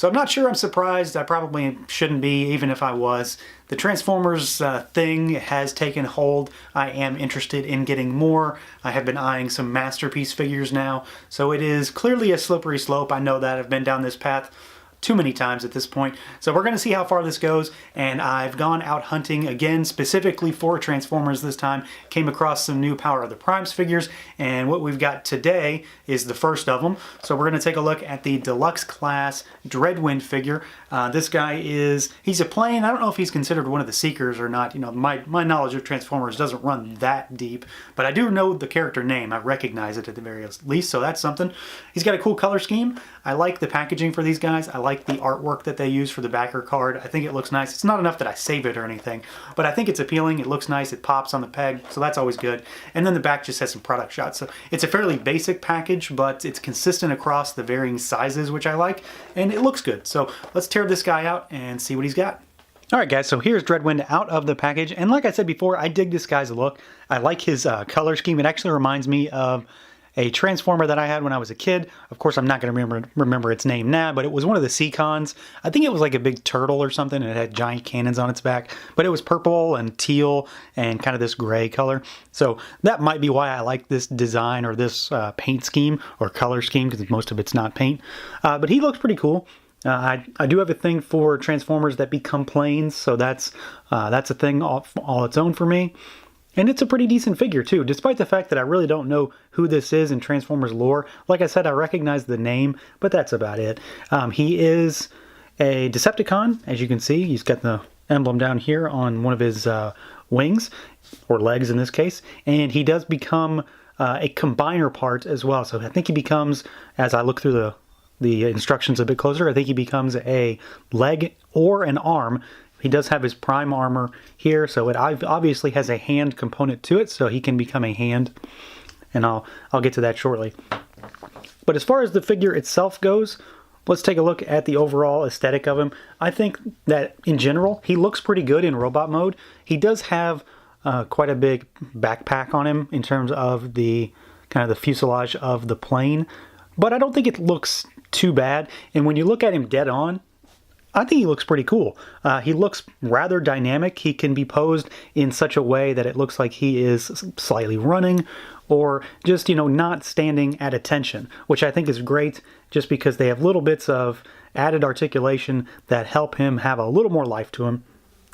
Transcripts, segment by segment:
So I'm not sure I'm surprised. I probably shouldn't be, even if I was. The Transformers thing has taken hold. I am interested in getting more. I have been eyeing some Masterpiece figures now, so it is clearly a slippery slope. I know that. I've been down this path too many times at this point. So we're going to see how far this goes, and I've gone out hunting again specifically for Transformers this time. Came across some new Power of the Primes figures, and what we've got today is the first of them. So we're going to take a look at the Deluxe Class Dreadwind figure. This guy he's a plane. I don't know if he's considered one of the Seekers or not. You know, my knowledge of Transformers doesn't run that deep, but I do know the character name. I recognize it at the very least, so that's something. He's got a cool color scheme. I like the packaging for these guys. I like the artwork that they use for the backer card. I think it looks nice. It's not enough that I save it or anything, but I think it's appealing. It looks nice. It pops on the peg, so that's always good. And then the back just has some product shots. So it's a fairly basic package, but it's consistent across the varying sizes, which I like, and it looks good. So let's tear this guy out and see what he's got. Alright guys, so here's Dreadwind out of the package, and like I said before, I dig this guy's look. I like his color scheme. It actually reminds me of a Transformer that I had when I was a kid. Of course, I'm not going to remember its name now, but it was one of the Seacons. I think it was like a big turtle or something, and it had giant cannons on its back, but it was purple and teal and kind of this gray color. So that might be why I like this design or this paint scheme or color scheme, because most of it's not paint. But he looks pretty cool. I do have a thing for Transformers that become planes, so that's a thing all its own for me. And it's a pretty decent figure too, despite the fact that I really don't know who this is in Transformers lore. Like I said, I recognize the name, but that's about it. He is a Decepticon, as you can see. He's got the emblem down here on one of his wings, or legs in this case, and he does become a combiner part as well. So I think he becomes, as I look through the instructions a bit closer, I think he becomes a leg or an arm. He does have his prime armor here, so it obviously has a hand component to it, so he can become a hand, and I'll get to that shortly. But as far as the figure itself goes, let's take a look at the overall aesthetic of him. I think that in general, he looks pretty good in robot mode. He does have quite a big backpack on him in terms of the kind of the fuselage of the plane, but I don't think it looks too bad. And when you look at him dead on, I think he looks pretty cool. He looks rather dynamic. He can be posed in such a way that it looks like he is slightly running or just, you know, not standing at attention, which I think is great just because they have little bits of added articulation that help him have a little more life to him.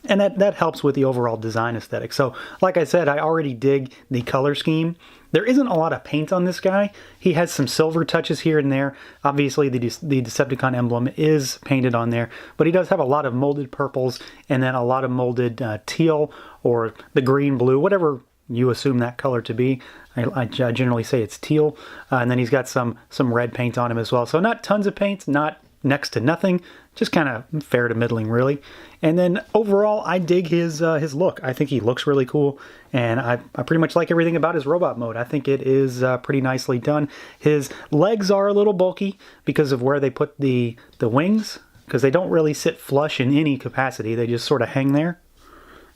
And that helps with the overall design aesthetic. So, like I said, I already dig the color scheme. There isn't a lot of paint on this guy. He has some silver touches here and there. Obviously, the Decepticon emblem is painted on there, but he does have a lot of molded purples and then a lot of molded teal or the green, blue, whatever you assume that color to be. I generally say it's teal. And then he's got some red paint on him as well. So not tons of paint, not next to nothing, just kind of fair to middling, really. And then overall, I dig his look. I think he looks really cool, and I pretty much like everything about his robot mode. I think it is pretty nicely done. His legs are a little bulky because of where they put the wings, because they don't really sit flush in any capacity. They just sort of hang there.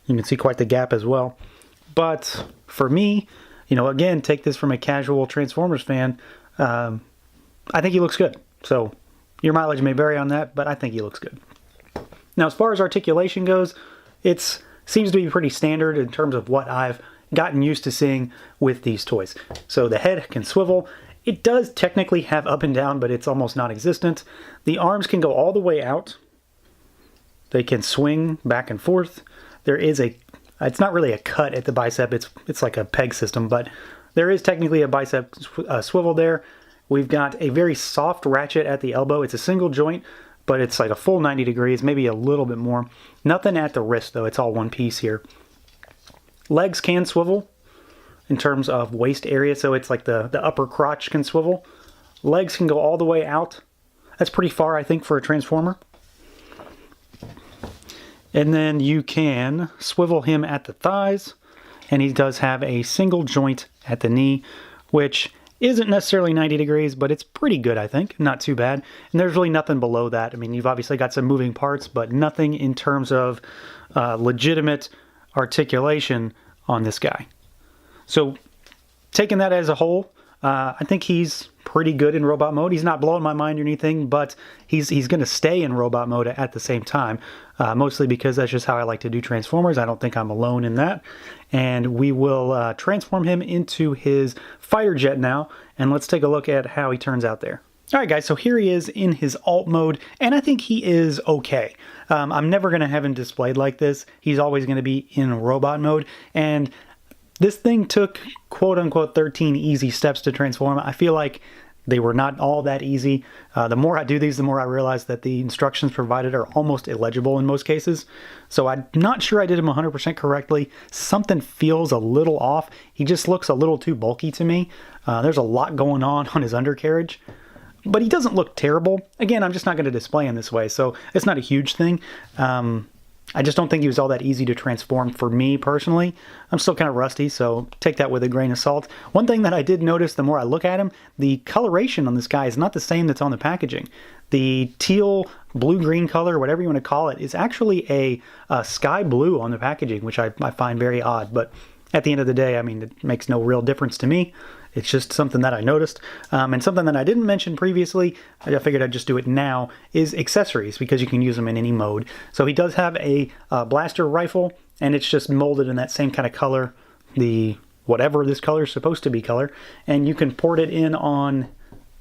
You can see quite the gap as well. But for me, you know, again, take this from a casual Transformers fan, I think he looks good. So your mileage may vary on that, but I think he looks good. Now, as far as articulation goes, it seems to be pretty standard in terms of what I've gotten used to seeing with these toys. So the head can swivel. It does technically have up and down, but it's almost non-existent. The arms can go all the way out. They can swing back and forth. There is it's not really a cut at the bicep, it's like a peg system, but there is technically a bicep swivel there. We've got a very soft ratchet at the elbow. It's a single joint, but it's like a full 90 degrees, maybe a little bit more. Nothing at the wrist, though. It's all one piece here. Legs can swivel in terms of waist area, so it's like the upper crotch can swivel. Legs can go all the way out. That's pretty far, I think, for a Transformer. And then you can swivel him at the thighs, and he does have a single joint at the knee, which isn't necessarily 90 degrees, but it's pretty good, I think. Not too bad. And there's really nothing below that. I mean, you've obviously got some moving parts, but nothing in terms of legitimate articulation on this guy. So, taking that as a whole, I think he's pretty good in robot mode. He's not blowing my mind or anything, but he's going to stay in robot mode at the same time, mostly because that's just how I like to do Transformers. I don't think I'm alone in that. And we will transform him into his fighter jet now, and let's take a look at how he turns out there. Alright guys, so here he is in his alt mode, and I think he is okay. I'm never going to have him displayed like this. He's always going to be in robot mode, and this thing took quote-unquote 13 easy steps to transform. I feel like they were not all that easy. The more I do these, the more I realize that the instructions provided are almost illegible in most cases. So I'm not sure I did him 100% correctly. Something feels a little off. He just looks a little too bulky to me. There's a lot going on his undercarriage. But he doesn't look terrible. Again, I'm just not going to display him this way, so it's not a huge thing. I just don't think he was all that easy to transform for me personally. I'm still kind of rusty, so take that with a grain of salt. One thing that I did notice the more I look at him, the coloration on this guy is not the same that's on the packaging. The teal, blue-green color, whatever you want to call it, is actually a sky blue on the packaging, which I find very odd. But at the end of the day, I mean, it makes no real difference to me. It's just something that I noticed. And something that I didn't mention previously, I figured I'd just do it now, is accessories, because you can use them in any mode. So he does have a blaster rifle, and it's just molded in that same kind of color, the whatever this color is supposed to be color. And you can port it in on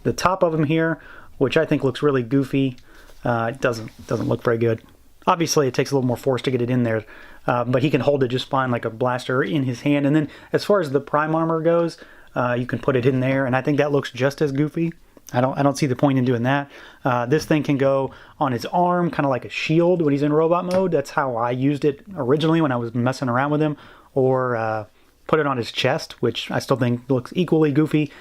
the top of him here, which I think looks really goofy. It doesn't look very good. Obviously, it takes a little more force to get it in there, but he can hold it just fine like a blaster in his hand. And then as far as the prime armor goes, you can put it in there, and I think that looks just as goofy. I don't see the point in doing that. This thing can go on his arm, kind of like a shield when he's in robot mode. That's how I used it originally when I was messing around with him. Or put it on his chest, which I still think looks equally goofy.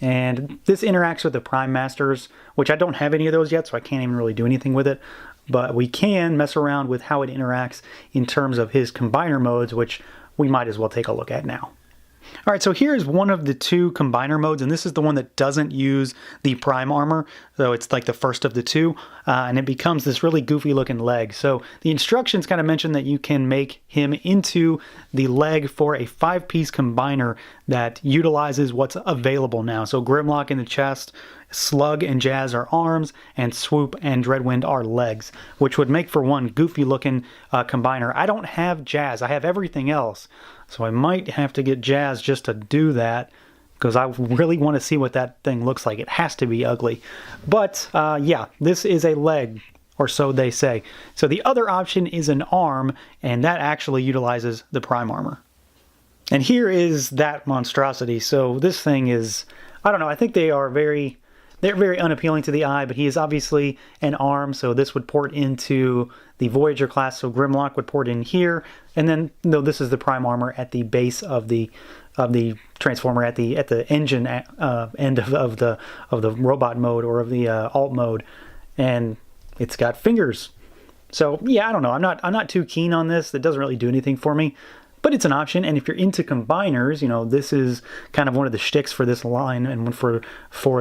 And this interacts with the Prime Masters, which I don't have any of those yet, so I can't even really do anything with it. But we can mess around with how it interacts in terms of his combiner modes, which we might as well take a look at now. Alright, so here's one of the two combiner modes, and this is the one that doesn't use the prime armor, so it's like the first of the two, and it becomes this really goofy looking leg. So the instructions kind of mention that you can make him into the leg for a 5-piece combiner that utilizes what's available now. So Grimlock in the chest, Slug and Jazz are arms, and Swoop and Dreadwind are legs, which would make for one goofy looking combiner. I don't have Jazz, I have everything else. So I might have to get Jazz just to do that, because I really want to see what that thing looks like. It has to be ugly. But yeah, this is a leg, or so they say. So the other option is an arm, and that actually utilizes the prime armor. And here is that monstrosity. So this thing is, I don't know, I think they're very unappealing to the eye, but he is obviously an arm, so this would port into the Voyager class, so Grimlock would port in here, and then no, this is the prime armor at the base of the transformer at the engine end of the robot mode or of the alt mode, and it's got fingers. So yeah, I don't know. I'm not too keen on this. It doesn't really do anything for me. But it's an option, and if you're into combiners, you know, this is kind of one of the shticks for this line and for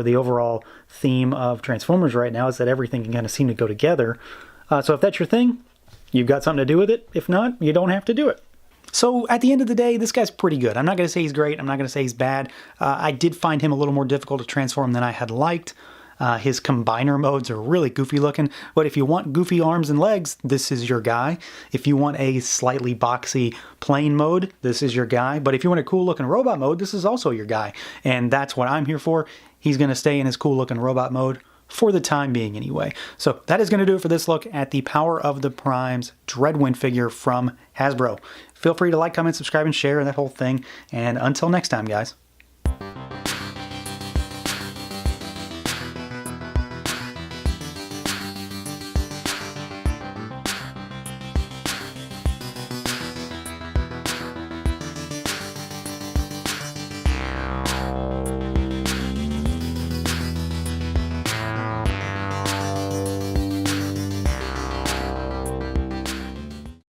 the overall theme of Transformers right now, is that everything can kind of seem to go together. So if that's your thing, you've got something to do with it. If not, you don't have to do it. So at the end of the day, this guy's pretty good. I'm not going to say he's great. I'm not going to say he's bad. I did find him a little more difficult to transform than I had liked. His combiner modes are really goofy looking, but if you want goofy arms and legs, this is your guy. If you want a slightly boxy plain mode, this is your guy. But if you want a cool looking robot mode, this is also your guy. And that's what I'm here for. He's going to stay in his cool looking robot mode for the time being anyway. So that is going to do it for this look at the Power of the Primes Dreadwind figure from Hasbro. Feel free to like, comment, subscribe, and share that whole thing. And until next time, guys.